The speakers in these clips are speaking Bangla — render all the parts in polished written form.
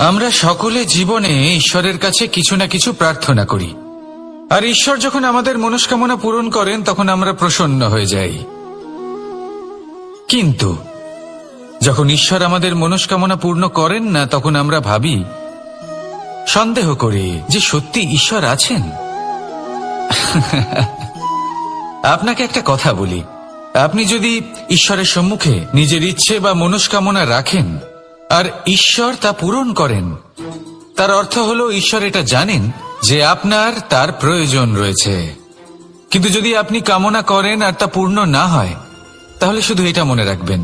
আমরা সকলে জীবনে ঈশ্বরের কাছে কিছু না কিছু প্রার্থনা করি, আর ঈশ্বর যখন আমাদের মনস্কামনা পূরণ করেন তখন আমরা প্রসন্ন হয়ে যাই। কিন্তু যখন ঈশ্বর আমাদের মনস্কামনা পূর্ণ করেন না, তখন আমরা ভাবি, সন্দেহ করি যে সত্যি ঈশ্বর আছেন। আপনাকে একটা কথা বলি, আপনি যদি ঈশ্বরের সম্মুখে নিজের ইচ্ছে বা মনস্কামনা রাখেন আর ঈশ্বর তা পূরণ করেন, তার অর্থ হলো ঈশ্বর এটা জানেন যে আপনার তার প্রয়োজন রয়েছে। কিন্তু যদি আপনি কামনা করেন আর তা পূর্ণ না হয়, তাহলে শুধু এটা মনে রাখবেন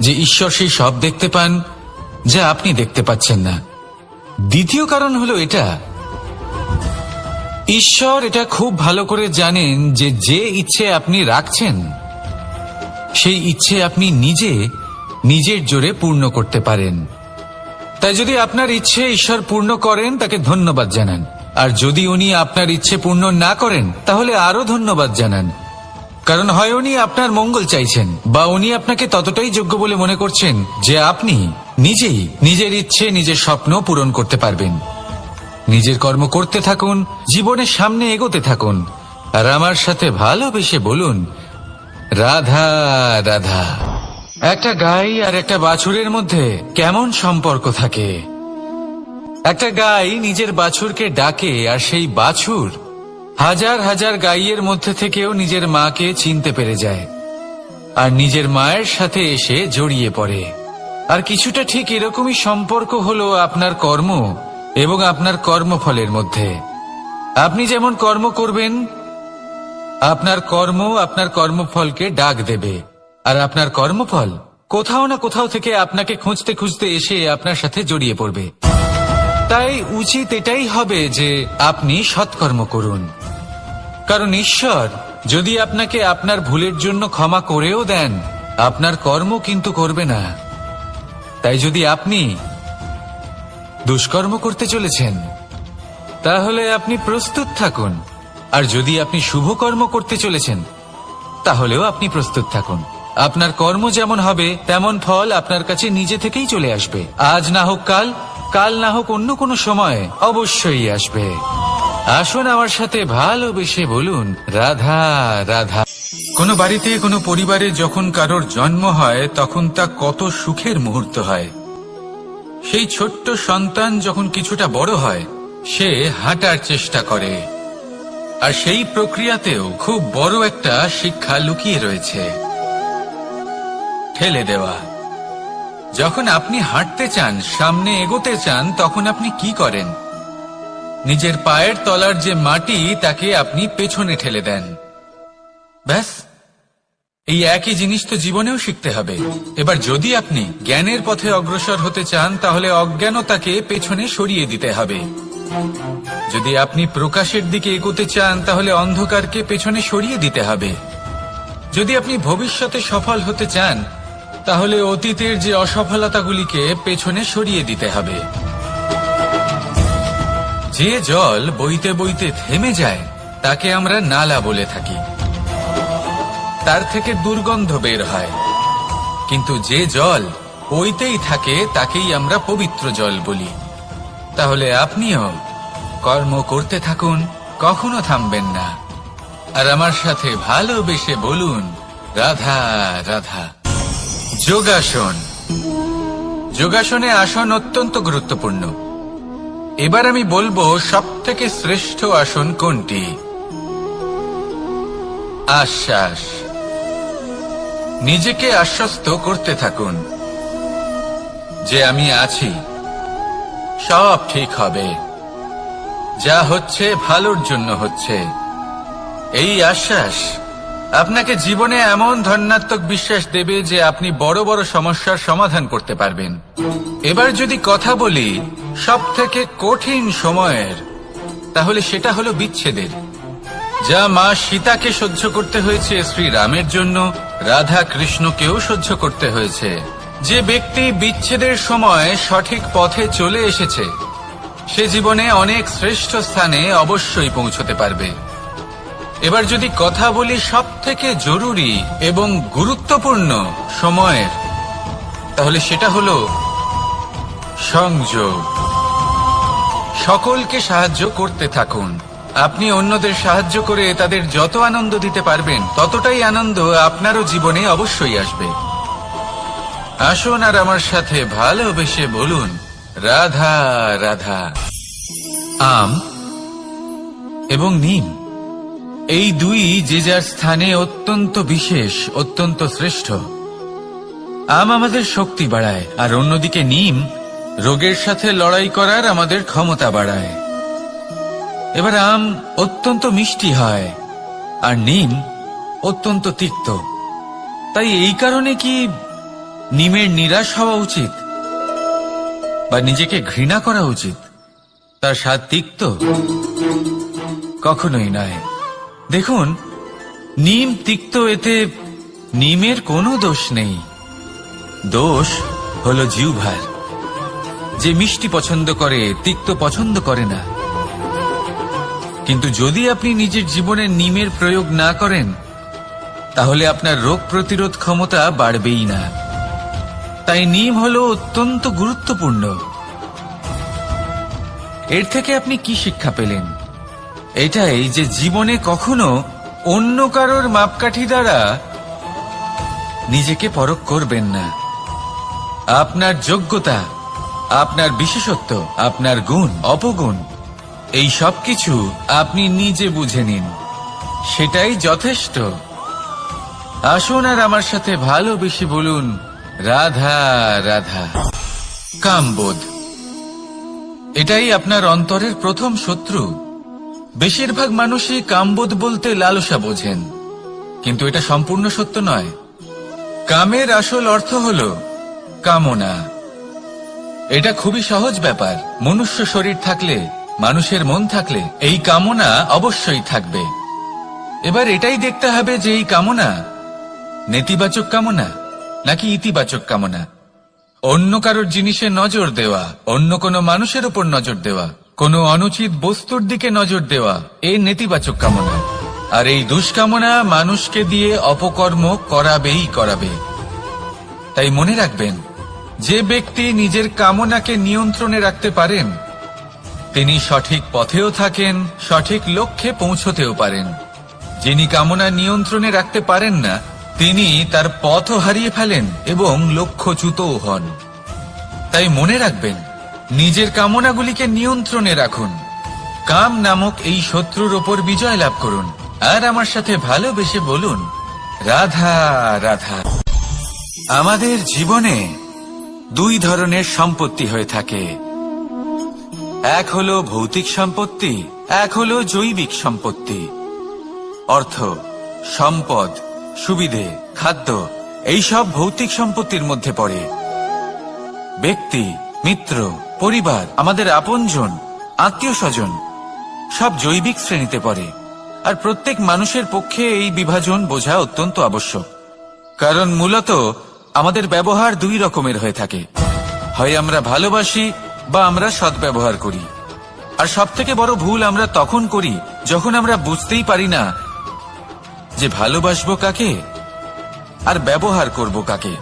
যে ঈশ্বর সেই সব দেখতে পান যা আপনি দেখতে পাচ্ছেন না। দ্বিতীয় কারণ হলো এটা, ঈশ্বর এটা খুব ভালো করে জানেন যে যে ইচ্ছে আপনি রাখছেন সেই ইচ্ছে আপনি নিজের জোরে পূর্ণ করতে পারেন। তাই যদি আপনার ইচ্ছে ঈশ্বর পূর্ণ করেন, তাকে ধন্যবাদ জানান, আর যদি উনি আপনার ইচ্ছে পূর্ণ না করেন, তাহলে আরো ধন্যবাদ জানান। কারণ হয় উনি আপনার মঙ্গল চাইছেন, বা উনি আপনাকে ততটাই যোগ্য বলে মনে করছেন যে আপনি নিজেই নিজের ইচ্ছে, নিজের স্বপ্ন পূরণ করতে পারবেন। নিজের কর্ম করতে থাকুন, জীবনের সামনে এগোতে থাকুন, আর আমার সাথে ভালোবেসে বলুন, রাধা রাধা। একটা গাই আর একটা বাছুরের মধ্যে কেমন সম্পর্ক থাকে? একটা গাই নিজের বাছুরকে ডাকে, আর সেই বাছুর হাজার হাজার গাইয়ের মধ্যে থেকেও নিজের মাকে চিনতে পেরে যায় আর নিজের মায়ের সাথে এসে জড়িয়ে পড়ে। আর কিছুটা ঠিক এরকমই সম্পর্ক হলো আপনার কর্ম এবং আপনার কর্মফলের মধ্যে। আপনি যেমন কর্ম করবেন, আপনার কর্ম আপনার কর্মফলকে ডাক দেবে, আর আপনার কর্মফল কোথাও না কোথাও থেকে আপনাকে খুঁজতে খুঁজতে এসে আপনার সাথে জড়িয়ে পড়বে। তাই উচিত এটাই হবে যে আপনি সৎকর্ম করুন, কারণ ঈশ্বর যদি আপনাকে আপনার ভুলের জন্য ক্ষমা করেও দেন, আপনার কর্ম কিন্তু করবে না। তাই যদি আপনি দুষ্কর্ম করতে চলেছেন, তাহলে আপনি প্রস্তুত থাকুন, আর যদি আপনি শুভ কর্ম করতে চলেছেন, তাহলেও আপনি প্রস্তুত থাকুন। আপনার কর্ম যেমন হবে তেমন ফল আপনার কাছে নিজে থেকেই চলে আসবে। আজ না হোক কাল, কাল না হোক অন্য কোনো সময়, অবশ্যই আসবে। আসুন আমার সাথে ভালোবেসে বলুন, রাধা রাধা। কোনো বাড়িতে, কোনো পরিবারে যখন কারোর জন্ম হয়, তখন তা কত সুখের মুহূর্ত হয়। সেই ছোট্ট সন্তান যখন কিছুটা বড় হয়, সে হাঁটার চেষ্টা করে, আর সেই প্রক্রিয়াতেও খুব বড় একটা শিক্ষা লুকিয়ে রয়েছে, ঠেলে দেওয়া। যখন আপনি হাঁটতে চান, সামনে এগোতে চান, তখন আপনি কি করেন? নিজের পায়ের তলার যে মাটি, তাকে আপনি পেছনে ঠেলে দেন। ব্যাস, এই একই জিনিস তো জীবনেও শিখতে হবে। এবার যদি আপনি জ্ঞানের পথে অগ্রসর হতে চান, তাহলে অজ্ঞানতাকে পেছনে সরিয়ে দিতে হবে। যদি আপনি প্রকাশের দিকে এগোতে চান, তাহলে অন্ধকারকে পেছনে সরিয়ে দিতে হবে। যদি আপনি ভবিষ্যতে সফল হতে চান, তাহলে অতীতের যে অসফলতাগুলিকে পেছনে সরিয়ে দিতে হবে। যে জল বইতে বইতে থেমে যায়, তাকে আমরা নালা বলে থাকি, তার থেকে দুর্গন্ধ বের হয়। কিন্তু যে জল বইতেই থাকে, তাকেই আমরা পবিত্র জল বলি। তাহলে আপনিও কর্ম করতে থাকুন, কখনো থামবেন না, আর আমার সাথে ভালোবেসে বলুন, রাধা রাধা। যোগাসন। যোগাসনে আসন অত্যন্ত গুরুত্বপূর্ণ। এবার আমি বলবো সবথেকে শ্রেষ্ঠ আসন কোনটি। আশ্বাস। নিজেকে আশ্বস্ত করতে থাকুন যে আমি আছি, সব ঠিক হবে, যা হচ্ছে ভালোর জন্য হচ্ছে। এই আশ্বাস আপনাকে জীবনে এমন ধনাত্মক বিশ্বাস দেবে যে আপনি বড় বড় সমস্যার সমাধান করতে পারবেন। এবার যদি কথা বলি সবথেকে কঠিন সময়ের, তাহলে সেটা হলো বিচ্ছেদের। যা মা সীতাকে সহ্য করতে হয়েছে শ্রীরামের জন্য, রাধা কৃষ্ণকেও সহ্য করতে হয়েছে। যে ব্যক্তি বিচ্ছেদের সময় সঠিক পথে চলে এসেছে, সে জীবনে অনেক শ্রেষ্ঠ স্থানে অবশ্যই পৌঁছতে পারবে। এবার যদি কথা বলি সবথেকে জরুরি এবং গুরুত্বপূর্ণ সময়ের, তাহলে সেটা হলো সংযোগ। সকলকে সাহায্য করতে থাকুন। আপনি অন্যদের সাহায্য করে তাদের যত আনন্দ দিতে পারবেন, ততটাই আনন্দ আপনারও জীবনে অবশ্যই আসবে। আসুন আর আমার সাথে ভালোবেসে বলুন, রাধা রাধা। আম এবং নিম, এই দুই যে যার স্থানে অত্যন্ত বিশেষ, অত্যন্ত শ্রেষ্ঠ। আম আমাদের শক্তি বাড়ায়, আর অন্যদিকে নিম রোগের সাথে লড়াই করার আমাদের ক্ষমতা বাড়ায়। এবার আম অত্যন্ত মিষ্টি হয়, আর নিম অত্যন্ত তিক্ত। তাই এই কারণে কি নিমের নিরাশ হওয়া উচিত বা নিজেকে ঘৃণা করা উচিত? তার স্বাদ তিক্ত? কখনোই নয়। দেখুন, নিম তিক্ত, এতে নিমের কোনো দোষ নেই। দোষ হলো জিহ্বার, যে মিষ্টি পছন্দ করে, তিক্ত পছন্দ করে না। কিন্তু যদি আপনি নিজের জীবনে নিমের প্রয়োগ না করেন, তাহলে আপনার রোগ প্রতিরোধ ক্ষমতা বাড়বেই না। তাই নিম হলো অত্যন্ত গুরুত্বপূর্ণ। এর থেকে আপনি কি শিক্ষা পেলেন? এটাই যে জীবনে কখনো অন্য কারোর মাপকাঠি দ্বারা নিজেকে পরখ করবেন না। আপনার যোগ্যতা, আপনার বিশেষত্ব, আপনার গুণ, অপগুণ, এই সব কিছু আপনি নিজে বুঝে নিন, সেটাই যথেষ্ট। আসুন আর আমার সাথে ভালোবেসে বলুন, রাধা রাধা। কামবোধ, এটাই আপনার অন্তরের প্রথম শত্রু। বেশিরভাগ মানুষই কামবোধ বলতে লালসা বোঝেন, কিন্তু এটা সম্পূর্ণ সত্য নয়। কামের আসল অর্থ হল কামনা। এটা খুবই সহজ ব্যাপার। মনুষ্য শরীর থাকলে, মানুষের মন থাকলে এই কামনা অবশ্যই থাকবে। এবার এটাই দেখতে হবে যে এই কামনা নেতিবাচক কামনা নাকি ইতিবাচক কামনা। অন্য কারোর জিনিসে নজর দেওয়া, অন্য কোনো মানুষের উপর নজর দেওয়া, কোনো অনুচিত বস্তুর দিকে নজর দেওয়া, এই নেতিবাচক কামনা। আর এই দুষ্কামনা মানুষকে দিয়ে অপকর্ম করাবেই করাবে। তাই মনে রাখবেন, যে ব্যক্তি নিজের কামনাকে নিয়ন্ত্রণে রাখতে পারেন, তিনি সঠিক পথেও থাকেন, সঠিক লক্ষ্যে পৌঁছতেও পারেন। যিনি কামনা নিয়ন্ত্রণে রাখতে পারেন না, তিনি তার পথও হারিয়ে ফেলেন এবং লক্ষ্যচ্যুতও হন। তাই মনে রাখবেন, নিজের কামনাগুলিকে নিয়ন্ত্রণে রাখুন। কাম নামক এই শত্রুর ওপর বিজয় লাভ করুন। আর আমার সাথে ভালোবেসে বলুন, রাধা রাধা। আমাদের জীবনে দুই ধরনের সম্পত্তি হয়ে থাকে। এক হলো ভৌতিক সম্পত্তি, এক হলো জৈবিক সম্পত্তি। অর্থ, সম্পদ, সুবিধে, খাদ্য, এই সব ভৌতিক সম্পত্তির মধ্যে পড়ে। ব্যক্তি, মিত্র, পরিবার, আমাদের আপনজন, আত্মীয় স্বজন সব জৈবিক শ্রেণীতে পড়ে। আর প্রত্যেক মানুষের পক্ষে এই বিভাজন বোঝা অত্যন্ত আবশ্যক। কারণ মূলত আমাদের ব্যবহার দুই রকমের হয়ে থাকে। হয় আমরা ভালোবাসি বা আমরা সদ্ব্যবহার করি। আর সবথেকে বড় ভুল আমরা তখন করি যখন আমরা বুঝতেই পারি না যে ভালোবাসবো কাকে আর ব্যবহার করব কাকে।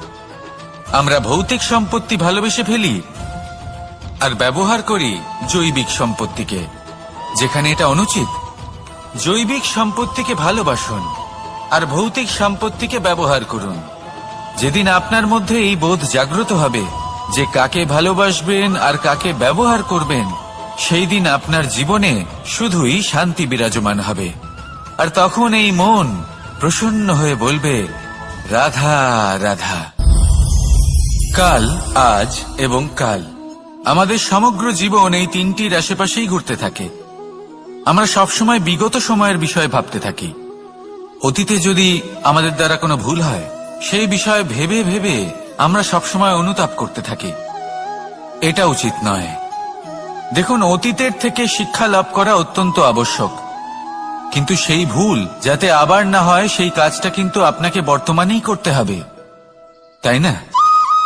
আমরা ভৌতিক সম্পত্তি ভালোবেসে ফেলি আর ব্যবহার করি জৈবিক সম্পত্তিকে, যেখানে এটা অনুচিত। জৈবিক সম্পত্তিকে ভালোবাসুন আর ভৌতিক সম্পত্তিকে ব্যবহার করুন। যেদিন আপনার মধ্যে এই বোধ জাগ্রত হবে যে কাকে ভালোবাসবেন আর কাকে ব্যবহার করবেন, সেই দিন আপনার জীবনে শুধুই শান্তি বিরাজমান হবে। আর তখন এই মন প্রসন্ন হয়ে বলবে, রাধা রাধা। কাল, আজ এবং কাল, আমাদের সমগ্র জীবন এই তিনটির আশেপাশেই ঘুরতে থাকে। আমরা সবসময় বিগত সময়ের বিষয়ে ভাবতে থাকি। অতীতে যদি আমাদের দ্বারা কোনো ভুল হয়, সেই বিষয়ে ভেবে ভেবে আমরা সবসময় অনুতাপ করতে থাকি। এটা উচিত নয়। দেখুন, অতীতের থেকে শিক্ষা লাভ করা অত্যন্ত আবশ্যক, কিন্তু সেই ভুল যাতে আবার না হয় সেই কাজটা কিন্তু আপনাকে বর্তমানেই করতে হবে, তাই না?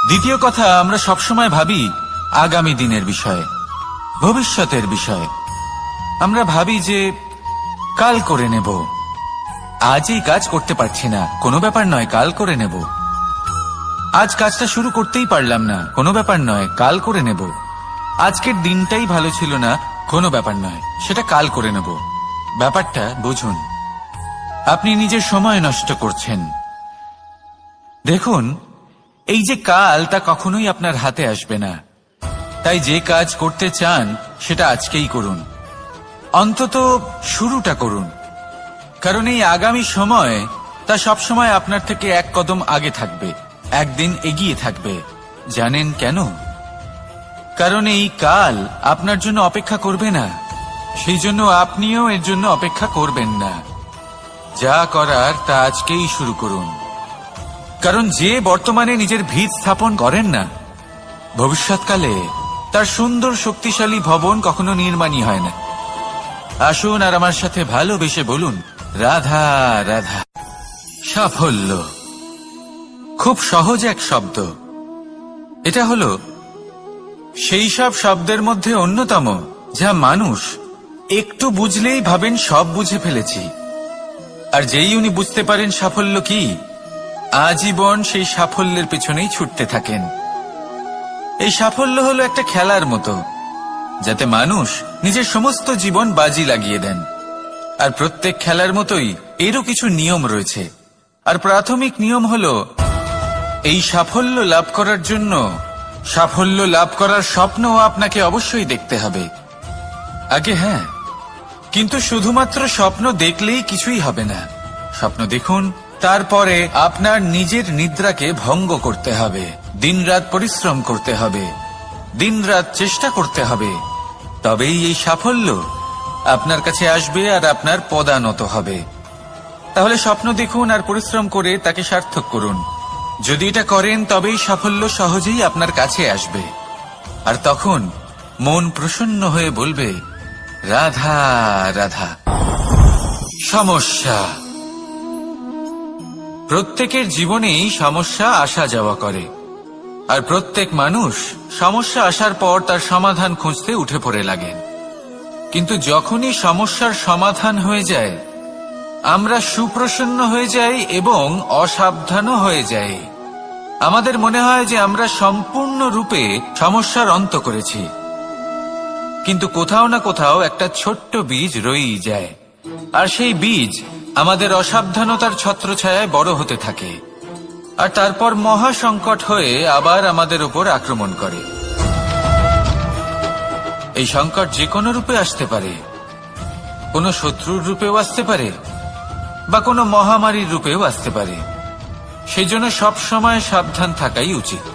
দ্বিতীয় কথা, আমরা সবসময় ভাবি আগামী দিনের বিষয়ে, ভবিষ্যতের বিষয়ে। আমরা ভাবি যে কাল করে নেব, আজ এই কাজ করতে পারছি না, কোনো ব্যাপার নয়, কাল করে নেব। আজ কাজটা শুরু করতেই পারলাম না, কোনো ব্যাপার নয়, কাল করে নেব। আজকের দিনটাই ভালো ছিল না, কোনো ব্যাপার নয়, সেটা কাল করে নেব। ব্যাপারটা বুঝুন, আপনি নিজের সময় নষ্ট করছেন। দেখুন, এই যে কাল, তা কখনোই আপনার হাতে আসবে না। তাই যে কাজ করতে চান সেটা আজকেই করুন, অন্তত শুরুটা করুন। কারণ এই আগামী সময় তা সবসময় আপনার থেকে এক কদম আগে থাকবে, একদিন এগিয়ে থাকবে। জানেন কেন? কারণ এই কাল আপনার জন্য অপেক্ষা করবে না, সেই জন্য আপনিও এর জন্য অপেক্ষা করবেন না। যা করার তা আজকেই শুরু করুন। কারণ যে বর্তমানে নিজের ভিত স্থাপন করেন না, ভবিষ্যৎকালে তার সুন্দর শক্তিশালী ভবন কখনো নির্মাণই হয় না। আসুন আর আমার সাথে ভালোবেসে বলুন, রাধা রাধা। সাফল্য খুব সহজ এক শব্দ। এটা হলো সেই সব শব্দের মধ্যে অন্যতম যা মানুষ একটু বুঝলেই ভাবেন সব বুঝে ফেলেছি। আর যেই উনি বুঝতে পারেন সাফল্য কি, আজীবন সেই সাফল্যের পেছনেই ছুটতে থাকেন। এই সাফল্য হলো একটা খেলার মতো, যাতে মানুষ নিজের সমস্ত জীবন বাজি লাগিয়ে দেন। আর প্রত্যেক খেলার মতোই এরও কিছু নিয়ম রয়েছে। আর প্রাথমিক নিয়ম হলো, এই সাফল্য লাভ করার জন্য সাফল্য লাভ করার স্বপ্ন আপনাকে অবশ্যই দেখতে হবে আগে। হ্যাঁ, কিন্তু শুধুমাত্র স্বপ্ন দেখলেই কিছুই হবে না। স্বপ্ন দেখুন, তারপরে আপনার নিজের নিদ্রাকে ভঙ্গ করতে হবে, দিনরাত পরিশ্রম করতে হবে, দিনরাত চেষ্টা করতে হবে। তবেই এই সাফল্য আপনার কাছে আসবে আর আপনার পদানত হবে। তাহলে স্বপ্ন দেখুন আর পরিশ্রম করে তাকে সার্থক করুন। যদি এটা করেন তবেই সাফল্য সহজেই আপনার কাছে আসবে। আর তখন মন প্রসন্ন হয়ে বলবে, রাধা রাধা। সমস্যা, প্রত্যেকের জীবনেই সমস্যা আসা যাওয়া করে। আর প্রত্যেক মানুষ সমস্যা আসার পর তার সমাধান খুঁজতে উঠে পড়ে লাগেন। কিন্তু যখনই সমস্যার সমাধান হয়ে যায়, আমরা সুপ্রসন্ন হয়ে যাই এবং অসাবধানও হয়ে যাই। আমাদের মনে হয় যে আমরা সম্পূর্ণরূপে সমস্যার অন্ত করেছি, কিন্তু কোথাও না কোথাও একটা ছোট্ট বীজ রয়েই যায়। আর সেই বীজ আমাদের অসাবধানতার ছত্রছায়ায় বড় হতে থাকে, আর তারপর মহা সংকট হয়ে আবার আমাদের উপর আক্রমণ করে। এই সংকট যে কোনো রূপে আসতে পারে, কোনো শত্রুর রূপেও আসতে পারে, বা কোনো মহামারীর রূপেও আসতে পারে। সেই জন্য সব সময় সাবধান থাকাই উচিত।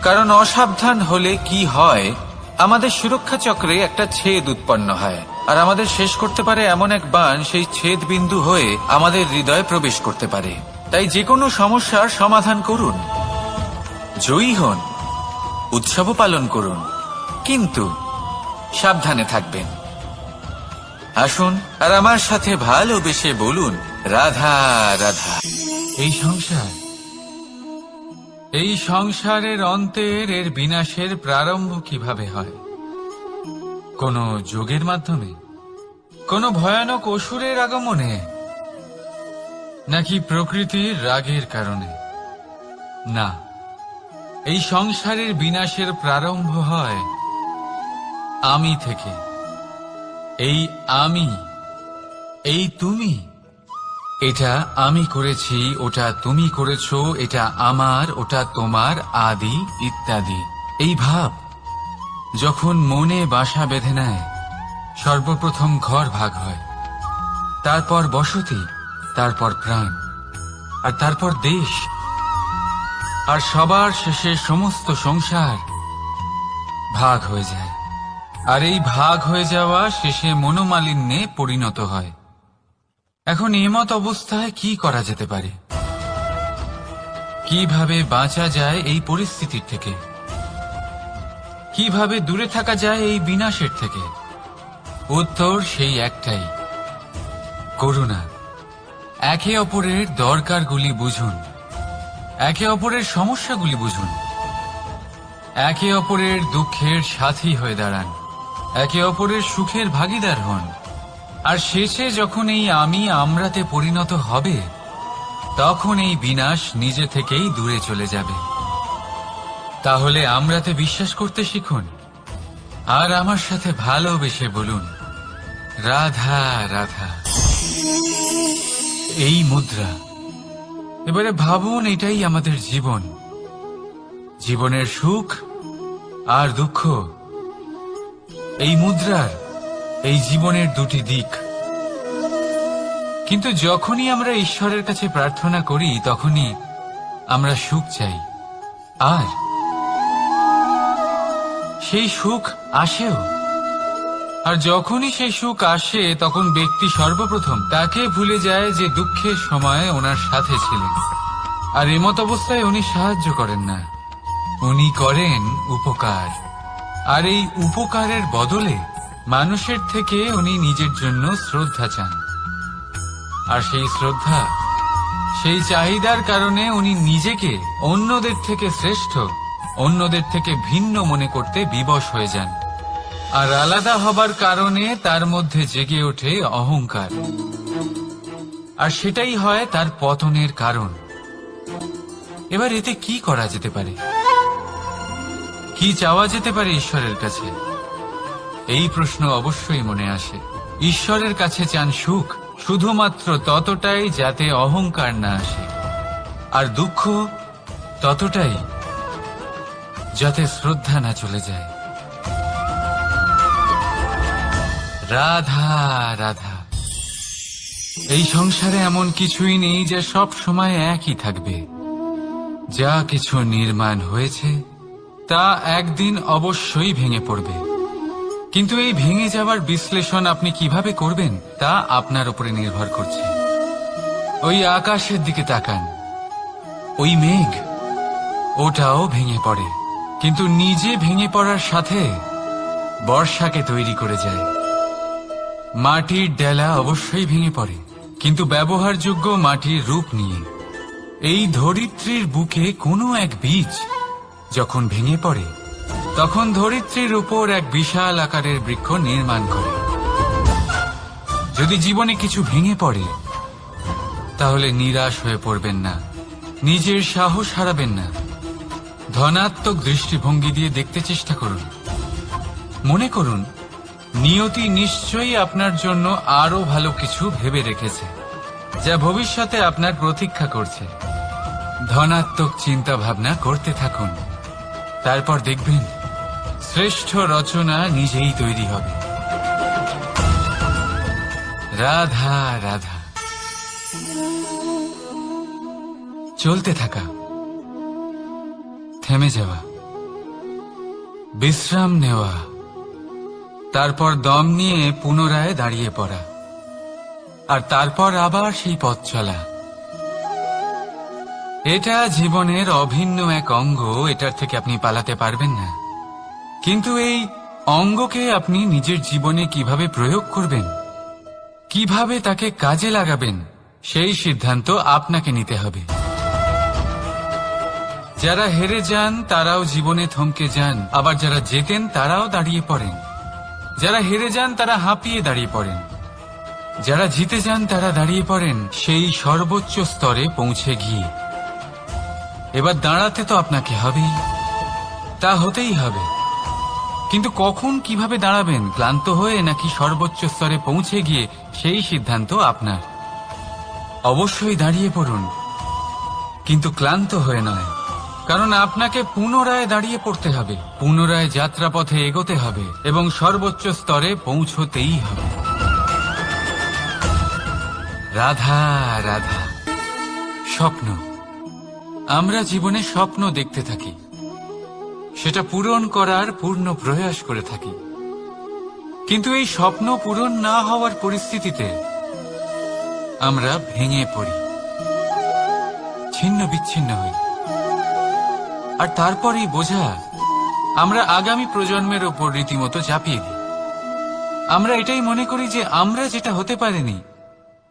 কারণ অসাবধান হলে কি হয়, আমাদের সুরক্ষা চক্রে একটা ছেদ উৎপন্ন হয়, আর আমাদের শেষ করতে পারে এমন এক বাণ সেই ছেদ বিন্দু হয়ে আমাদের হৃদয়ে প্রবেশ করতে পারে। তাই যে কোনো সমস্যার সমাধান করুন, জয়ী হন, উৎসবও পালন করুন, কিন্তু সাবধানে থাকবেন। আসুন আর আমার সাথে ভালোবেসে বলুন, রাধা রাধা। এই সংসারের অন্তের এর বিনাশের প্রারম্ভ কিভাবে হয়? কোন যোগের মাধ্যমে, কোন ভয়ানক অসুরের আগমনে, নাকি প্রকৃতির রাগের কারণে? না, এই সংসারের বিনাশের প্রারম্ভ হয় আমি থেকে। এই আমি, এই তুমি, এটা আমি করেছি, ওটা তুমি করেছো, এটা আমার, ওটা তোমার, আদি ইত্যাদি। এই ভাব যখন মনে বাসা বেঁধে নেয়, সর্বপ্রথম ঘর ভাগ হয়, তারপর বসতি, তারপর প্রাণ, আর তারপর দেশ, আর সবার শেষে সমস্ত সংসার ভাগ হয়ে যায়। আর এই ভাগ হয়ে যাওয়া শেষে মনোমালিন্যে পরিণত হয়। এখন এমত অবস্থায় কি করা যেতে পারে? কিভাবে বাঁচা যায় এই পরিস্থিতির থেকে? কিভাবে দূরে থাকা যায় এই বিনাশের থেকে? উত্তর সেই একটাই, করুণা। একে অপরের দরকারগুলি বুঝুন, একে অপরের সমস্যাগুলি বুঝুন, একে অপরের দুঃখের সাথী হয়ে দাঁড়ান, একে অপরের সুখের ভাগীদার হন। আর শেষে যখন এই আমি আমরাতে পরিণত হবে, তখন এই বিনাশ নিজে থেকেই দূরে চলে যাবে। তাহলে আমরাতে বিশ্বাস করতে শিখুন, আর আমার সাথে ভালোবেসে বলুন, রাধা রাধা। এই মুদ্রা, এবারে ভাবুন, এটাই আমাদের জীবন, জীবনের সুখ আর দুঃখ। এই মুদ্রার, এই জীবনের দুটি দিক। কিন্তু যখনই আমরা ঈশ্বরের কাছে প্রার্থনা করি, তখনই আমরা সুখ চাই, আর সেই সুখ আসেও। আর যখনই সেই সুখ আসে, তখন ব্যক্তি সর্বপ্রথম তাকে ভুলে যায় যে দুঃখের সময় ওনার সাথে ছিলেন। আর এমত অবস্থায় উনি সাহায্য করেন না, উনি করেন উপকার। আর এই উপকারের বদলে মানুষের থেকে উনি নিজের জন্য শ্রদ্ধা চান। আর সেই শ্রদ্ধা, সেই চাহিদার কারণে উনি নিজেকে অন্যদের থেকে শ্রেষ্ঠ, অন্যদের থেকে ভিন্ন মনে করতে বিবশ হয়ে যান। আর আলাদা হবার কারণে তার মধ্যে জেগে ওঠে অহংকার, আর সেটাই হয় তার পতনের কারণ। এবার এতে কি করা যেতে পারে? কি চাওয়া যেতে পারে ঈশ্বরের কাছে? এই প্রশ্ন অবশ্যই মনে আসে। ঈশ্বরের কাছে চান সুখ, শুধুমাত্র ততটাই যাতে অহংকার না আসে, আর দুঃখ ততটাই যাতে শ্রদ্ধা না চলে যায়। রাধা রাধা। এই সংসারে এমন কিছুই নেই যা সব সময় একই থাকবে। যা কিছু নির্মাণ হয়েছে তা একদিন অবশ্যই ভেঙে পড়বে, কিন্তু এই ভেঙে যাওয়ার বিশ্লেষণ আপনি কিভাবে করবেন তা আপনার উপরে নির্ভর করছে। ওই আকাশের দিকে তাকান, ওই মেঘ, ওটাও ভেঙে পড়ে, কিন্তু নিজে ভেঙে পড়ার সাথে বর্ষাকে তৈরি করে যায়। মাটির ডেলা অবশ্যই ভেঙে পড়ে, কিন্তু ব্যবহারযোগ্য মাটির রূপ নিয়ে। এই ধরিত্রীর বুকে কোনো এক বীজ যখন ভেঙে পড়ে, তখন ধরিত্রীর উপর এক বিশাল আকারের বৃক্ষ নির্মাণ করে। যদি জীবনে কিছু ভেঙে পড়ে, তাহলে নিরাশ হয়ে পড়বেন না, নিজের সাহস হারাবেন না। ধনাত্মক দৃষ্টিভঙ্গি দিয়ে দেখতে চেষ্টা করুন। মনে করুন, নিয়তি নিশ্চয়ই আপনার জন্য আরো ভালো কিছু ভেবে রেখেছে, যা ভবিষ্যতে আপনার প্রতীক্ষা করছে। ধনাত্মক চিন্তা ভাবনা করতে থাকুন, তারপর দেখবেন শ্রেষ্ঠ রচনা নিজেই তৈরি হবে। রাধা রাধা। চলতে থাকা, থেমে যাওয়া, বিশ্রাম নেওয়া, তারপর দম নিয়ে পুনরায় দাঁড়িয়ে পড়া, আর তারপর আবার সেই পথ চলা। এটা জীবনের অভিন্ন এক অঙ্গ, এটার থেকে আপনি পালাতে পারবেন না। কিন্তু এই অঙ্গকে আপনি নিজের জীবনে কিভাবে প্রয়োগ করবেন, কিভাবে তাকে কাজে লাগাবেন, সেই সিদ্ধান্ত আপনাকে নিতে হবে। যারা হেরে যান তারাও জীবনে থমকে যান, আবার যারা জেতেন তারাও দাঁড়িয়ে পড়েন। যারা হেরে যান তারা হাঁপিয়ে দাঁড়িয়ে পড়েন, যারা জিতে যান তারা দাঁড়িয়ে পড়েন সেই সর্বোচ্চ স্তরে পৌঁছে গিয়ে। এবার দাঁড়াতে তো আপনাকে হবেই, তা হতেই হবে। কিন্তু কখন, কিভাবে দাঁড়াবেন, ক্লান্ত হয়ে নাকি সর্বোচ্চ স্তরে পৌঁছে গিয়ে, সেই সিদ্ধান্ত আপনার। অবশ্যই দাঁড়িয়ে পড়ুন, কিন্তু ক্লান্ত হয়ে নয়, কারণ আপনাকে পুনরায় দাঁড়িয়ে পড়তে হবে, পুনরায় যাত্রাপথে এগোতে হবে এবং সর্বোচ্চ স্তরে পৌঁছতেই হবে। রাধা রাধা। স্বপ্ন, আমরা জীবনে স্বপ্ন দেখতে থাকি, সেটা পূরণ করার পূর্ণ প্রয়াস করে থাকি। কিন্তু এই স্বপ্ন পূরণ না হওয়ার পরিস্থিতিতে আমরা ভেঙে পড়ি, ছিন্ন বিচ্ছিন্ন হই, আর তারপর এই বোঝা আমরা আগামী প্রজন্মের ওপর রীতিমতো চাপিয়ে দিই। আমরা এটাই মনে করি যে আমরা যেটা হতে পারিনি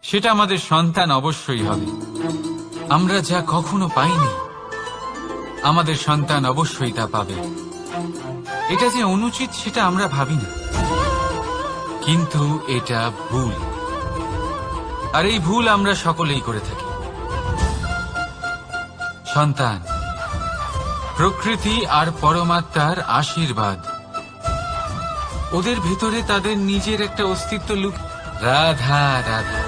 সেটা আমাদের সন্তান অবশ্যই হবে। আমরা যা কখনো পাইনি আমাদের সন্তান অবশ্যই তা পাবে। এটা যে অনুচিত সেটা আমরা ভাবি না, কিন্তু এটা ভুল, আর এই ভুল আমরা সকলেই করে থাকি। সন্তান, প্রকৃতি আর পরমাত্মার আশীর্বাদ। ওদের ভেতরে তাদের নিজের একটা অস্তিত্ব লুক। রাধা রাধা।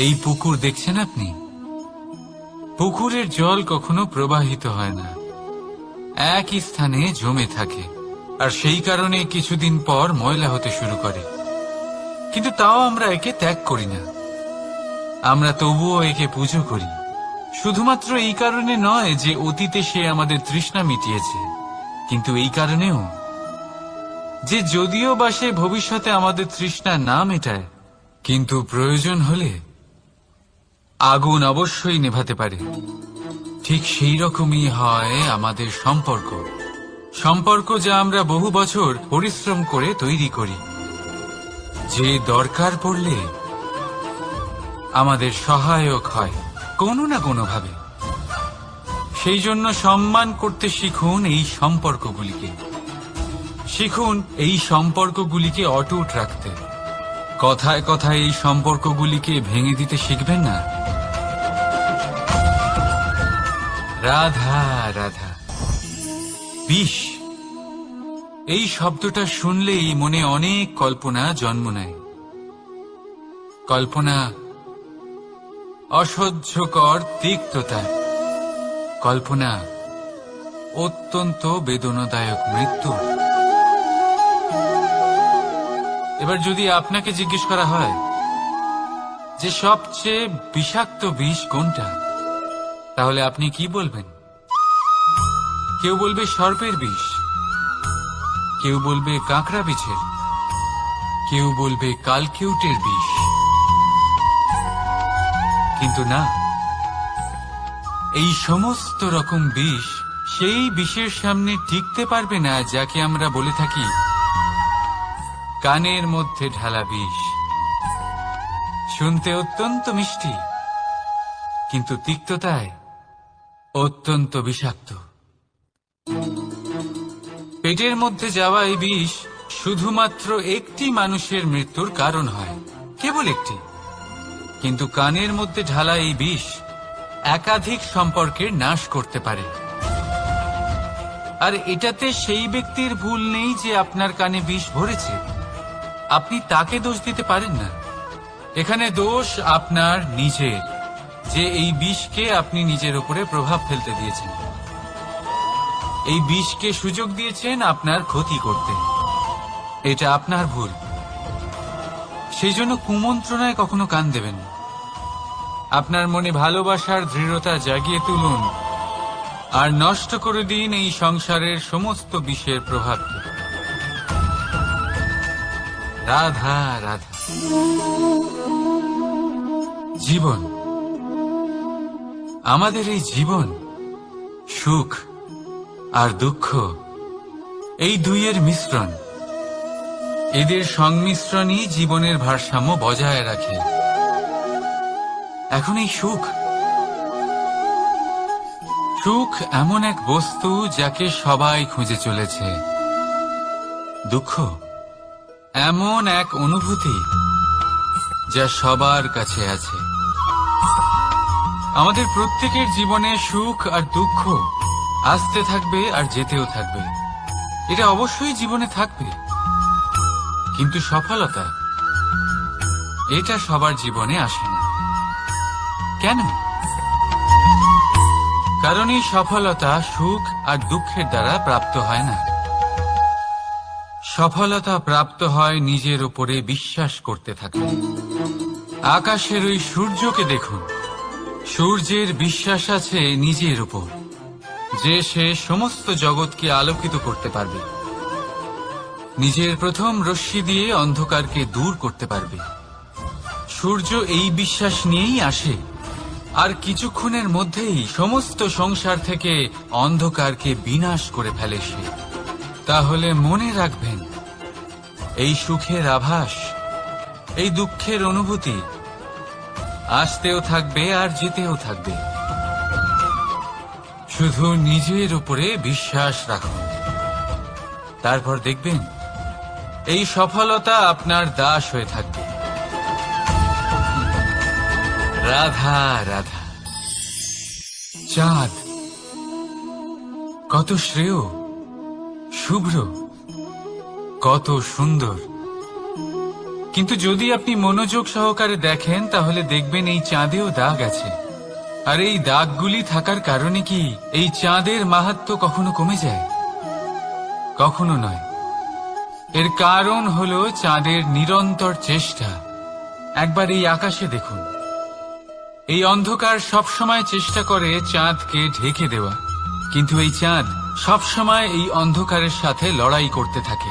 এই পুকুর দেখছেন আপনি? পুকুরের জল কখনো প্রবাহিত হয় না, একই স্থানে জমে থাকে, আর সেই কারণে কিছুদিন পর ময়লা হতে শুরু করে। কিন্তু তাও আমরা একে ত্যাগ করি না, আমরা তবুও একে পুজো করি। শুধুমাত্র এই কারণে নয় যে অতীতে সে আমাদের তৃষ্ণা মিটিয়েছে, কিন্তু এই কারণেও যে যদিও বা সে ভবিষ্যতে আমাদের তৃষ্ণা না মেটায়, কিন্তু প্রয়োজন হলে আগুন অবশ্যই নেভাতে পারে। ঠিক সেই রকমই হয় আমাদের সম্পর্ক, সম্পর্ক যা আমরা বহু বছর পরিশ্রম করে তৈরি করি, যে দরকার পড়লে আমাদের সহায়ক হয় কোনো না কোনোভাবে। সেই জন্য সম্মান করতে শিখুন এই সম্পর্কগুলিকে, শিখুন এই সম্পর্কগুলিকে অটুট রাখতে। কথায় কথায় এই সম্পর্কগুলিকে ভেঙে দিতে শিখবেন না। রাধা রাধা। বিষ, এই শব্দটা শুনলেই মনে অনেক কল্পনা জন্ম নেয়। কল্পনা অসহ্যকর তিক্ততা, কল্পনা অত্যন্ত বেদনাদায়ক মৃত্যু। এবার যদি আপনাকে জিজ্ঞেস করা হয় যে সবচেয়ে বিষাক্ত বিষ কোনটা, তাহলে আপনি কি বলবেন? কেউ বলবে সর্পের বিষ, কেউ বলবে কাঁকড়া বিছের, কেউ বলবে কালকিউটের বিষ। কিন্তু না, এই সমস্ত রকম বিষ সেই বিষের সামনে টিকতে পারবে না যাকে আমরা বলে থাকি কানের মধ্যে ঢালা বিষ। শুনতে অত্যন্ত মিষ্টি, কিন্তু তিক্ততায় অত্যন্ত বিষাক্ত। পেটের মধ্যে যাওয়া এই বিষ শুধুমাত্র একটি মানুষের মৃত্যুর কারণ হয়, কেবল একটি। কিন্তু কানের মধ্যে ঢালা এই বিষ একাধিক সম্পর্কের নাশ করতে পারে। আর এটাতে সেই ব্যক্তির ভুল নেই যে আপনার কানে বিষ ভরেছে, আপনি তাকে দোষ দিতে পারেন না। এখানে দোষ আপনার নিজের, যে এই বিষকে আপনি নিজের উপরে প্রভাব ফেলতে দিয়েছেন, এই বিষকে সুযোগ দিয়েছেন আপনার ক্ষতি করতে। এটা আপনার ভুল। সেই জন্য কুমন্ত্রণায় কখনো কান দেবেন না। আপনার মনে ভালোবাসার দৃঢ়তা জাগিয়ে তুলুন আর নষ্ট করে দিন এই সংসারের সমস্ত বিষের প্রভাবকে। রাধা রাধা। জীবন, আমাদের এই জীবন, সুখ আর দুঃখ, এই দুইয়ের মিশ্রণ। এদের সংমিশ্রণই জীবনের ভারসাম্য বজায় রাখে। এখন এই সুখ, সুখ এমন এক বস্তু যাকে সবাই খুঁজে চলেছে। দুঃখ এমন এক অনুভূতি যা সবার কাছে আছে। আমাদের প্রত্যেকের জীবনে সুখ আর দুঃখ আসতে থাকবে আর যেতেও থাকবে, এটা অবশ্যই জীবনে থাকবে। কিন্তু সফলতা, এটা সবার জীবনে আসে না। কেন? কারণ এই সফলতা সুখ আর দুঃখের দ্বারা প্রাপ্ত হয় না। সফলতা প্রাপ্ত হয় নিজের উপরে বিশ্বাস করতে থাকলে। আকাশের ওই সূর্যকে দেখুন, সূর্যের বিশ্বাস আছে নিজের উপর যে সে সমস্ত জগৎকে আলোকিত করতে পারবে, নিজের প্রথম রশ্মি দিয়ে অন্ধকারকে দূর করতে পারবে। সূর্য এই বিশ্বাস নিয়েই আসে, আর কিছুক্ষণের মধ্যেই সমস্ত সংসার থেকে অন্ধকারকে বিনাশ করে ফেলে সে। তাহলে মনে রাখবেন, এই সুখের আভাস, এই দুঃখের অনুভূতি আসতেও থাকবে আর যেতেও থাকবে। শুধু নিজের উপরে বিশ্বাস রাখুন, তারপর দেখবেন এই সফলতা আপনার দাস হয়ে থাকবে। রাধা রাধা। চাঁদ কত শ্রেয়, শুভ্র, কত সুন্দর। কিন্তু যদি আপনি মনোযোগ সহকারে দেখেন তাহলে দেখবেন এই চাঁদেও দাগ আছে। আর এই দাগগুলি থাকার কারণে কি এই চাঁদের মাহাত্ম্য কখনো কমে যায়? কখনো নয়। এর কারণ হলো চাঁদের নিরন্তর চেষ্টা। একবার এই আকাশে দেখুন, এই অন্ধকার সবসময় চেষ্টা করে চাঁদকে ঢেকে দেওয়া, কিন্তু এই চাঁদ সবসময় এই অন্ধকারের সাথে লড়াই করতে থাকে।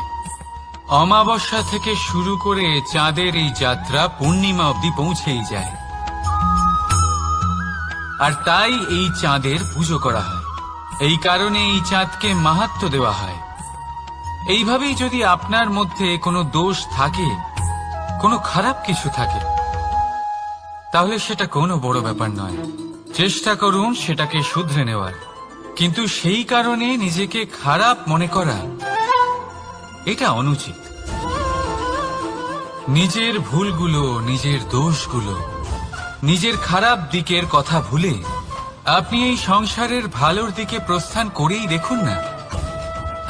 অমাবস্যা থেকে শুরু করে চাঁদের এই যাত্রা পূর্ণিমা অবধি পৌঁছেই যায়। আর তাই এই চাঁদের পুজো করা হয়, এই কারণে এই চাঁদকে মাহাত্ম্য দেওয়া হয়। এইভাবেই যদি আপনার মধ্যে কোনো দোষ থাকে, কোনো খারাপ কিছু থাকে, তাহলে সেটা কোনো বড় ব্যাপার নয়। চেষ্টা করুন সেটাকে শুধরে নেওয়ার, কিন্তু সেই কারণে নিজেকে খারাপ মনে করা এটা অনুচিত। নিজের ভুলগুলো, নিজের দোষগুলো, নিজের খারাপ দিকের কথা ভুলে আপনি এই সংসারের ভালোর দিকে প্রস্থান করেই দেখুন না।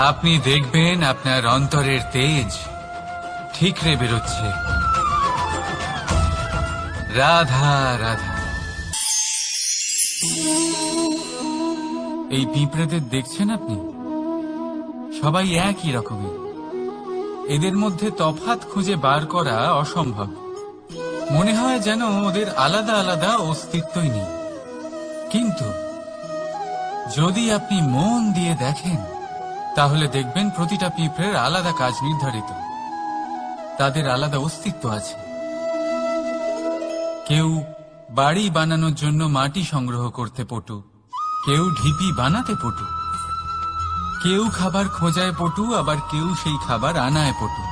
আপনি দেখবেন আপনার অন্তরের তেজ ঠিকরে বেরোচ্ছে। রাধা রাধা। এই পিঁপড়েদের দেখছেন আপনি? সবাই একই রকমের। এদের মধ্যে তফাৎ খুঁজে বার করা অসম্ভব। মনে হয় যেন ওদের আলাদা আলাদা অস্তিত্বই নেই। কিন্তু যদি আপনি মন দিয়ে দেখেন তাহলে দেখবেন প্রতিটা পিঁপড়ের আলাদা কাজ নির্ধারিত, তাদের আলাদা অস্তিত্ব আছে। কেউ বাড়ি বানানোর জন্য মাটি সংগ্রহ করতে পটু, কেউ ঢিপি বানাতে পটু, কেউ খাবার খোঁজায় পটু, আবার কেউ সেই খাবার আনায় পটু।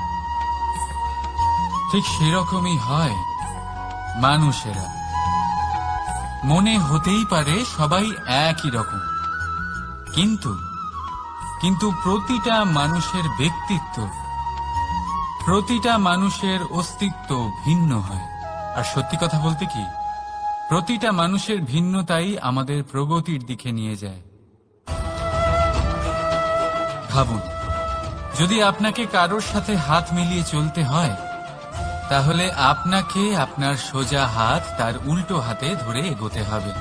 ঠিক সেরকমই হয় মানুষেরা। মনে হতেই পারে সবাই একই রকম, কিন্তু প্রতিটা মানুষের ব্যক্তিত্ব, প্রতিটা মানুষের অস্তিত্ব ভিন্ন হয়। আর সত্যি কথা বলতে কি, প্রতিটা মানুষের ভিন্নতাই আমাদের প্রগতির দিকে নিয়ে যায়। ভাবুন, যদি আপনাকে কারোর সাথে হাত মিলিয়ে চলতে হয়, তাহলে আপনাকে আপনার সোজা হাত তার উল্টো হাতে ধরে এগোতে হবে।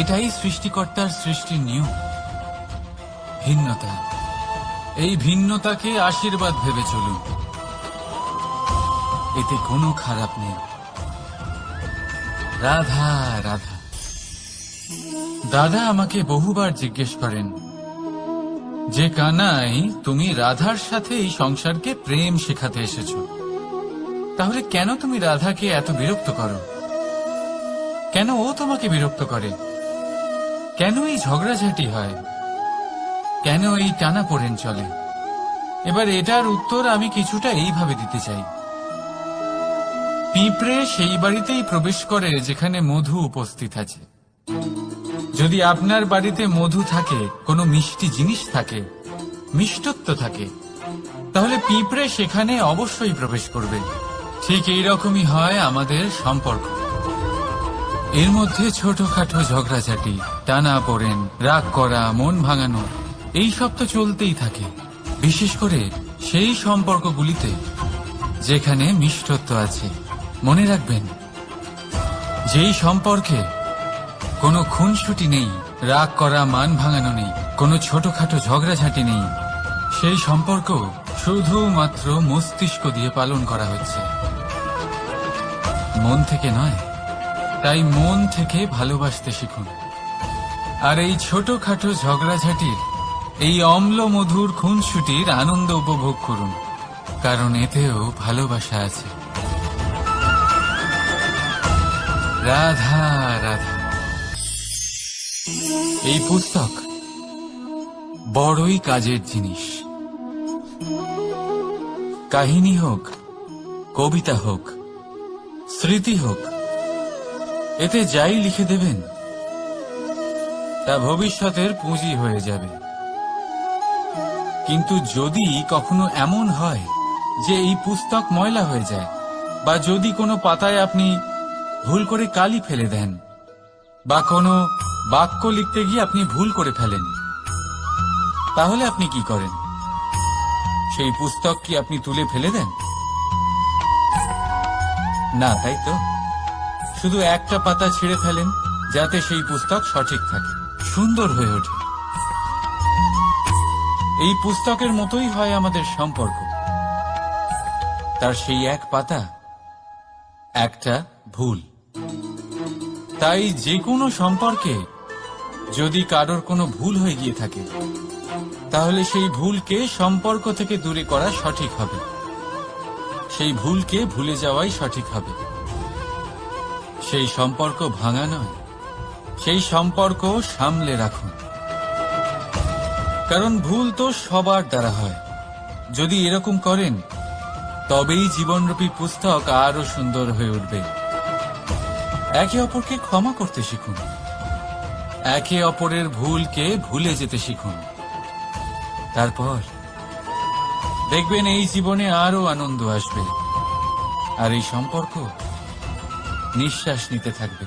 এটাই সৃষ্টিকর্তার সৃষ্টির নিয়ম। ভিন্নতা, এই ভিন্নতাকে আশীর্বাদ ভেবে চলুন, এতে কোনো খারাপ নেই। রাধা রাধা। দাদা আমাকে বহুবার জিজ্ঞেস করেন যে কানাই, তুমি রাধার সাথে এই সংসারকে প্রেম শেখাতে এসেছো, তাহলে কেন তুমি রাধাকে এত বিরক্ত করো? কেন ও তোমাকে বিরক্ত করে? কেন এই ঝগড়াঝাটি হয়? কেন এই টানাপোড়েন চলে? এবার এটার উত্তর আমি কিছুটা এইভাবে দিতে চাই। পিঁপড়ে সেই বাড়িতেই প্রবেশ করে যেখানে মধু উপস্থিত আছে। যদি আপনার বাড়িতে মধু থাকে, কোনো মিষ্টি জিনিস থাকে, মিষ্টত্ব থাকে, তাহলে পিঁপড়ে সেখানে অবশ্যই প্রবেশ করবে। ঠিক এইরকমই হয় আমাদের সম্পর্ক। এর মধ্যে ছোটখাটো ঝগড়াঝাটি, টানাপোড়েন, রাগ করা, মন ভাঙানো, এই সব তো চলতেই থাকে। বিশেষ করে সেই সম্পর্কগুলিতে যেখানে মিষ্টত্ব আছে। মনে রাখবেন, যেই সম্পর্কে কোনো খুনসুটি নেই, রাগ করা, মান ভাঙানো নেই, কোনো ছোটখাটো ঝগড়াঝাটি নেই, সেই সম্পর্ক শুধুমাত্র মস্তিষ্ক দিয়ে পালন করা হচ্ছে, মন থেকে নয়। তাই মন থেকে ভালোবাসতে শিখুন। আর এই ছোটখাটো ঝগড়াঝাটির, এই অম্ল মধুর খুনসুটির আনন্দ উপভোগ করুন, কারণ এতেও ভালোবাসা আছে। রাধা রাধা। এই পুস্তক বড়ই কাজের জিনিস। কাহিনী হোক, কবিতা হোক, স্মৃতি হোক, এতে যাই লিখে দেবেন তা ভবিষ্যতের পুঁজি হয়ে যাবে। কিন্তু যদি কখনো এমন হয় যে এই পুস্তক ময়লা হয়ে যায়, বা যদি কোনো পাতায় আপনি ভুল করে কালি ফেলে দেন, বা কোনো বাক্য লিখতে গিয়ে আপনি ভুল করে ফেলেন, তাহলে আপনি কি করেন? সেই পুস্তক কি আপনি তুলে ফেলে দেন? না, তাই তো। শুধু একটা পাতা ছিঁড়ে ফেলেন যাতে সেই পুস্তক সঠিক থাকে, সুন্দর হয়ে ওঠে। এই পুস্তকের মতোই হয় আমাদের সম্পর্ক। তার সেই এক পাতা একটা ভুল। তাই যে কোনো সম্পর্কে যদি কারোর কোনো ভুল হয়ে গিয়ে থাকে, তাহলে সেই ভুলকে সম্পর্ক থেকে দূরে করা সঠিক হবে। সেই ভুলকে ভুলে যাওয়াই সঠিক হবে। সেই সম্পর্ক ভাঙা নয়, সেই সম্পর্ক সামলে রাখুন। কারণ ভুল তো সবার দ্বারা হয়। যদি এরকম করেন, তবেই জীবনরূপী পুস্তক আরো সুন্দর হয়ে উঠবে। একে অপরকে ক্ষমা করতে শিখুন, একে অপরের ভুলকে ভুলে যেতে শিখুন। তারপর দেখবেন এই জীবনে আরো আনন্দ আসবে, আর এই সম্পর্ক নিঃশ্বাস নিতে থাকবে।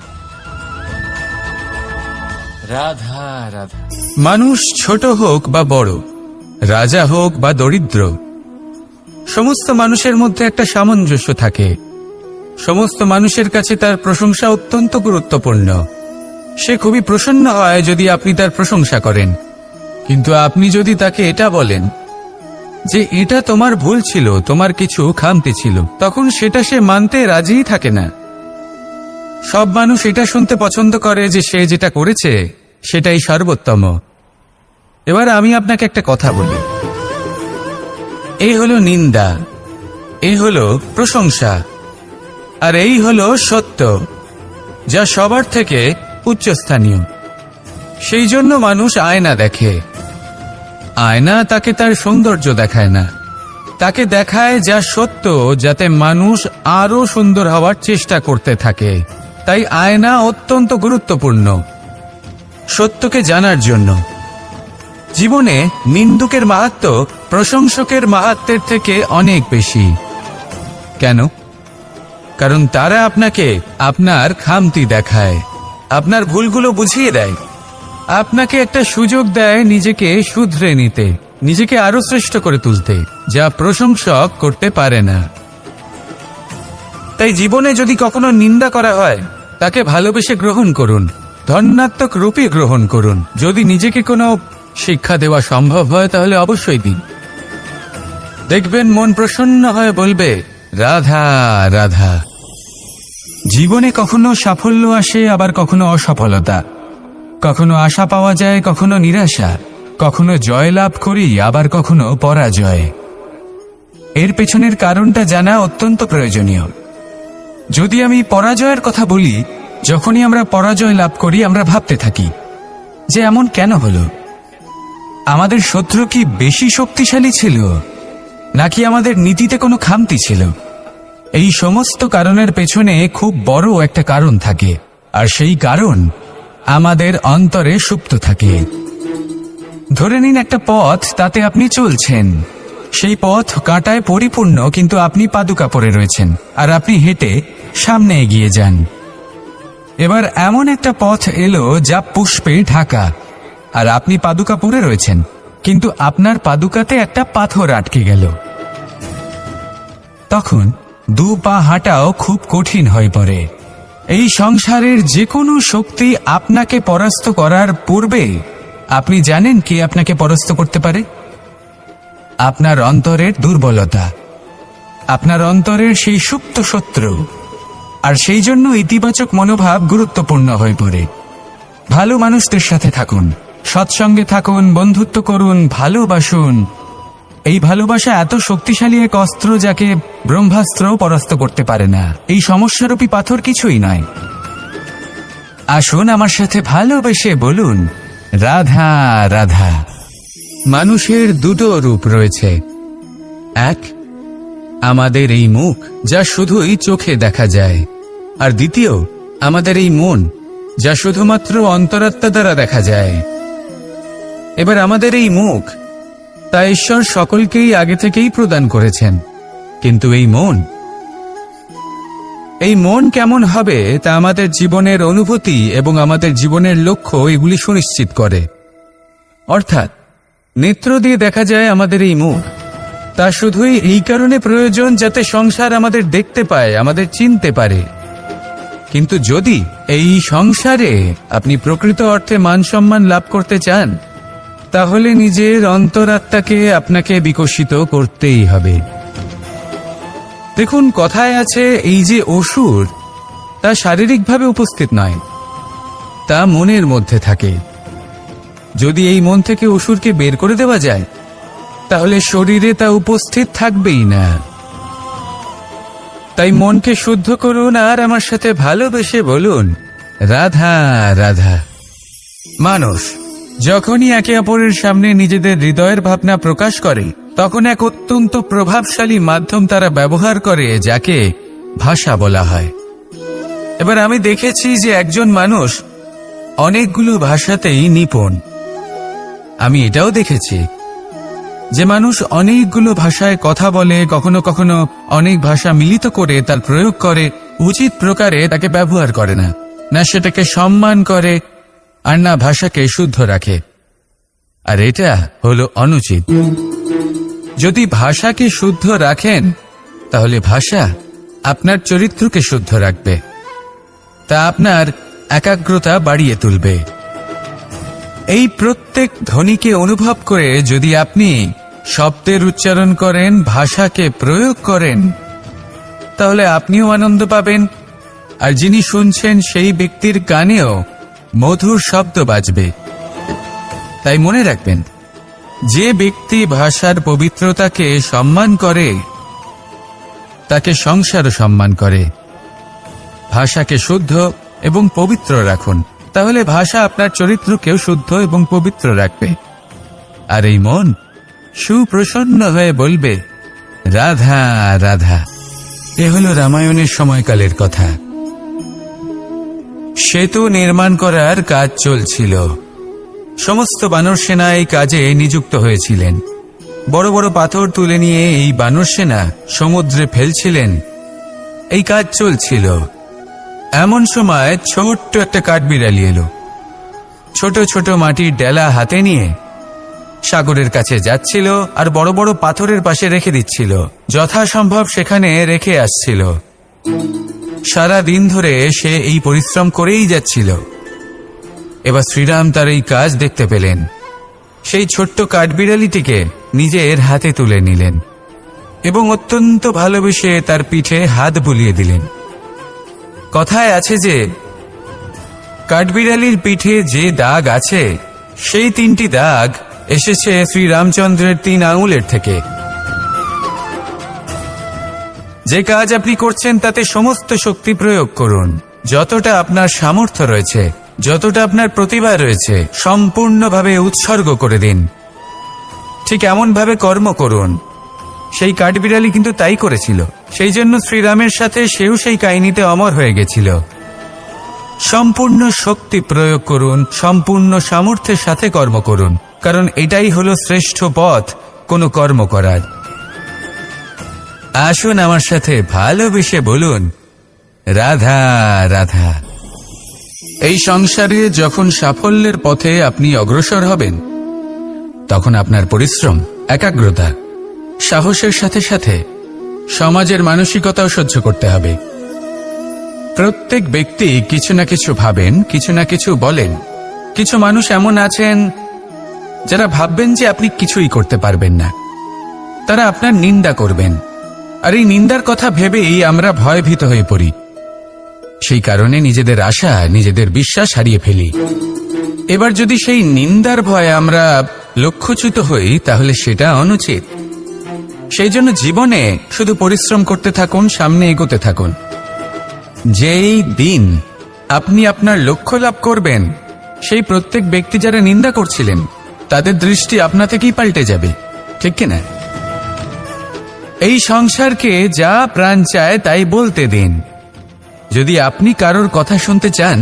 রাধা রাধা। মানুষ ছোট হোক বা বড়, রাজা হোক বা দরিদ্র, সমস্ত মানুষের মধ্যে একটা সামঞ্জস্য থাকে। সমস্ত মানুষের কাছে তার প্রশংসা অত্যন্ত গুরুত্বপূর্ণ। সে খুবই প্রসন্ন হয় যদি আপনি তার প্রশংসা করেন, কিন্তু আপনি যদি তাকে এটা বলেন যে এটা তোমার ভুল ছিল, তোমার কিছু খামতি ছিল, তখন সেটা সে মানতে রাজিই থাকে না। সব মানুষ এটা শুনতে পছন্দ করে যে সে যেটা করেছে সেটাই সর্বোত্তম। এবার আমি আপনাকে একটা কথা বলি, এই হলো নিন্দা, এই হলো প্রশংসা, আর এই হলো সত্য, যা সবার থেকে উচ্চস্থানীয়। সেই জন্য মানুষ আয়না দেখে। আয়না তাকে তার সৌন্দর্য দেখায় না, তাকে দেখায় যা সত্য, যাতে মানুষ আরো সুন্দর হওয়ার চেষ্টা করতে থাকে। তাই আয়না অত্যন্ত গুরুত্বপূর্ণ সত্যকে জানার জন্য। জীবনে নিন্দুকের মাহাত্ম্য প্রশংসকের মাহাত্ম্যের থেকে অনেক বেশি। কেন? কারণ তারা আপনাকে আপনার খামতি দেখায়, আপনার ভুলগুলো বুঝিয়ে দেয়, আপনাকে একটা সুযোগ দেয় নিজেকে শুধরে নিতে, নিজেকে আরো শ্রেষ্ঠ করে তুলতে, যা প্রশংসক করতে পারে না। তাই জীবনে যদি কখনো নিন্দা করা হয়, তাকে ভালোবেসে গ্রহণ করুন, ধন্যাত্মক রূপে গ্রহণ করুন। যদি নিজেকে কোনো শিক্ষা দেওয়া সম্ভব হয় তাহলে অবশ্যই দিন। দেখবেন মন প্রসন্ন হয়ে বলবে, রাধা রাধা। জীবনে কখনো সাফল্য আসে, আবার কখনো অসফলতা, কখনো আশা পাওয়া যায়, কখনো নিরাশা, কখনো জয় লাভ করি, আবার কখনো পরাজয়। এর পেছনের কারণটা জানা অত্যন্ত প্রয়োজনীয়। যদি আমি পরাজয়ের কথা বলি, যখনই আমরা পরাজয় লাভ করি আমরা ভাবতে থাকি যে এমন কেন হলো? আমাদের শত্রু কি বেশি শক্তিশালী ছিল, নাকি আমাদের নীতিতে কোনো খামতি ছিল? এই সমস্ত কারণের পেছনে খুব বড় একটা কারণ থাকে, আর সেই কারণ আমাদের অন্তরে সুপ্ত থাকে। ধরে নিন একটা পথ, তাতে আপনি চলছেন, সেই পথ কাঁটায় পরিপূর্ণ, কিন্তু আপনি পাদুকা পরে রয়েছেন, আর আপনি হেঁটে সামনে এগিয়ে যান। এবার এমন একটা পথ এলো যা পুষ্পে ঢাকা, আর আপনি পাদুকা পরে রয়েছেন, কিন্তু আপনার পাদুকাতে একটা পাথর আটকে গেল। তখন দু পা হাঁটাও খুব কঠিন হয়ে পড়ে। এই সংসারের যে কোনো শক্তি আপনাকে পরাস্ত করার পূর্বে আপনি জানেন কে আপনাকে পরাস্ত করতে পারে? আপনার অন্তরের দুর্বলতা, আপনার অন্তরের সেই সুপ্ত শত্রু। আর সেই জন্য ইতিবাচক মনোভাব গুরুত্বপূর্ণ হয়ে পড়ে। ভালো মানুষদের সাথে থাকুন, সৎসঙ্গে থাকুন, বন্ধুত্ব করুন, ভালোবাসুন। এই ভালোবাসা এত শক্তিশালী এক অস্ত্র যাকে ব্রহ্মাস্ত্র পরাস্ত করতে পারে না। এই সমস্যারূপী পাথর কিছুই নয়। আসুন আমার সাথে ভালোবেসে বলুন, রাধা রাধা। মানুষের দুটো রূপ রয়েছে, এক আমাদের এই মুখ, যা শুধুই চোখে দেখা যায়, আর দ্বিতীয় আমাদের এই মন, যা শুধুমাত্র অন্তরাত্মা দ্বারা দেখা যায়। এবার আমাদের এই মুখ, তা ঈশ্বর সকলকেই আগে থেকেই প্রদান করেছেন, কিন্তু এই মন, এই মন কেমন হবে তা আমাদের জীবনের অনুভূতি এবং আমাদের জীবনের লক্ষ্য এগুলি সুনিশ্চিত করে। অর্থাৎ নেত্র দিয়ে দেখা যায় আমাদের এই মুখ, তা শুধুই এই কারণে প্রয়োজন যাতে সংসার আমাদের দেখতে পায়, আমাদের চিনতে পারে। কিন্তু যদি এই সংসারে আপনি প্রকৃত অর্থে মান সম্মান লাভ করতে চান, তাহলে নিজের অন্তরাত্মাকে আপনাকে বিকশিত করতেই হবে। দেখুন, কথায় আছে এই যে অসুর, তা শারীরিকভাবে উপস্থিত নয়, তা মনের মধ্যে থাকে। যদি এই মন থেকে অসুরকে বের করে দেওয়া যায়, তাহলে শরীরে তা উপস্থিত থাকবেই না। তাই মনকে শুদ্ধ করুন আর আমার সাথে ভালোবেসে বলুন, রাধা রাধা। মানুষ যখনই একে অপরের সামনে নিজেদের হৃদয়ের ভাবনা প্রকাশ করে, তখন এক অত্যন্ত প্রভাবশালী মাধ্যম তারা ব্যবহার করে, যাকে ভাষা বলা হয়। এবার আমি দেখেছি যে একজন মানুষ অনেকগুলো ভাষাতেই নিপুণ। আমি এটাও দেখেছি যে মানুষ অনেকগুলো ভাষায় কথা বলে, কখনো কখনো অনেক ভাষা মিলিত করে তার প্রয়োগ করে, উচিত প্রকারে তাকে ব্যবহার করে না, না সেটাকে সম্মান করে, আর না ভাষাকে শুদ্ধ রাখে। আর এটা হলো অনুচিত। যদি ভাষাকে শুদ্ধ রাখেন, তাহলে ভাষা আপনার চরিত্রকে শুদ্ধ রাখবে, তা আপনার একাগ্রতা বাড়িয়ে তুলবে। এই প্রত্যেক ধ্বনিকে অনুভব করে যদি আপনি শব্দের উচ্চারণ করেন, ভাষাকে প্রয়োগ করেন, তাহলে আপনিও আনন্দ পাবেন, আর যিনি শুনছেন সেই ব্যক্তির কানেও মধুর শব্দ বাজবে। তাই মনে রাখবেন, যে ব্যক্তি ভাষার পবিত্রতাকে সম্মান করে, তাকে সংসারও সম্মান করে। ভাষাকে শুদ্ধ এবং পবিত্র রাখুন, তাহলে ভাষা আপনার চরিত্রকেও শুদ্ধ এবং পবিত্র রাখবে। আর এই মন সুপ্রসন্ন হয়ে বলবে, রাধা রাধা। এ হলো রামায়ণের সময়কালের কথা। সেতু নির্মাণ করার কাজ চলছিল। সমস্ত বানর সেনা এই কাজে নিযুক্ত হয়েছিলেন। বড় বড় পাথর তুলে নিয়ে এই বানর সেনা সমুদ্রে ফেলছিলেন। এই কাজ চলছিল। এমন সময় ছোট্ট একটা কাঠবিড়ালি এলো। ছোট ছোট মাটির ডেলা হাতে নিয়ে সাগরের কাছে যাচ্ছিল, আর বড় বড় পাথরের পাশে রেখে দিচ্ছিল, যথাসম্ভব সেখানে রেখে আসছিল। সারা দিন ধরে সে এই পরিশ্রম করেই যাচ্ছিল। এবার শ্রীরাম তার এই কাজ দেখতে পেলেন। সেই ছোট্ট কাঠবিড়ালিটিকে নিজের হাতে তুলে নিলেন এবং অত্যন্ত ভালোবেসে তার পিঠে হাত বুলিয়ে দিলেন। কথায় আছে যে কাঠবিড়ালির পিঠে যে দাগ আছে, সেই 3টি দাগ এসেছে শ্রীরামচন্দ্রের 3 আঙুলের থেকে। যে কাজ আপনি করছেন তাতে সমস্ত শক্তি প্রয়োগ করুন। যতটা আপনার সামর্থ্য রয়েছে, যতটা আপনার প্রতিভা রয়েছে, সম্পূর্ণভাবে উৎসর্গ করে দিন। ঠিক এমনভাবে কর্ম করুন। সেই কাঠবিড়ালি কিন্তু তাই করেছিল। সেই জন্য শ্রীরামের সাথে সেও সেই কাহিনীতে অমর হয়ে গেছিল। সম্পূর্ণ শক্তি প্রয়োগ করুন, সম্পূর্ণ সামর্থ্যের সাথে কর্ম করুন, কারণ এটাই হলো শ্রেষ্ঠ পথ কোনো কর্ম করার। আসুন আমার সাথে ভালোবেসে বলুন, রাধা রাধা। এই সংসারে যখন সাফল্যের পথে আপনি অগ্রসর হবেন, তখন আপনার পরিশ্রম, একাগ্রতা, সাহসের সাথে সাথে সমাজের মানসিকতাও সহ্য করতে হবে। প্রত্যেক ব্যক্তি কিছু না কিছু ভাবেন, কিছু না কিছু বলেন। কিছু মানুষ এমন আছেন যারা ভাববেন যে আপনি কিছুই করতে পারবেন না। তারা আপনার নিন্দা করবেন, আর এই নিন্দার কথা ভেবেই আমরা ভয়ভীত হয়ে পড়ি। সেই কারণে নিজেদের আশা, নিজেদের বিশ্বাস হারিয়ে ফেলি। এবার যদি সেই নিন্দার ভয়ে আমরা লক্ষ্যচ্যুত হই, তাহলে সেটা অনুচিত। সেই জন্য জীবনে শুধু পরিশ্রম করতে থাকুন, সামনে এগোতে থাকুন। যেই দিন আপনি আপনার লক্ষ্য লাভ করবেন, সেই প্রত্যেক ব্যক্তি যারা নিন্দা করছিলেন, তাদের দৃষ্টি আপনা থেকেই পাল্টে যাবে, ঠিক কিনা? এই সংসারকে যা প্রাণ চায় তাই বলতে দিন। যদি আপনি কারোর কথা শুনতে চান,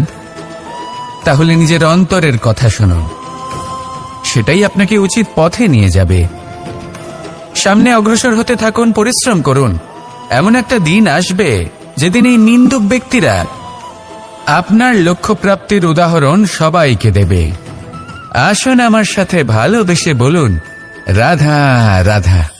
তাহলে নিজের অন্তরের কথা শুনুন। সেটাই আপনাকে উচিত পথে নিয়ে যাবে। সামনে অগ্রসর হতে থাকুন, পরিশ্রম করুন। এমন একটা দিন আসবে যেদিন এই নিন্দুক ব্যক্তিরা আপনার লক্ষ্য প্রাপ্তির উদাহরণ সবাইকে দেবে। আসুন আমার সাথে ভালোবেসে বলুন, রাধা রাধা।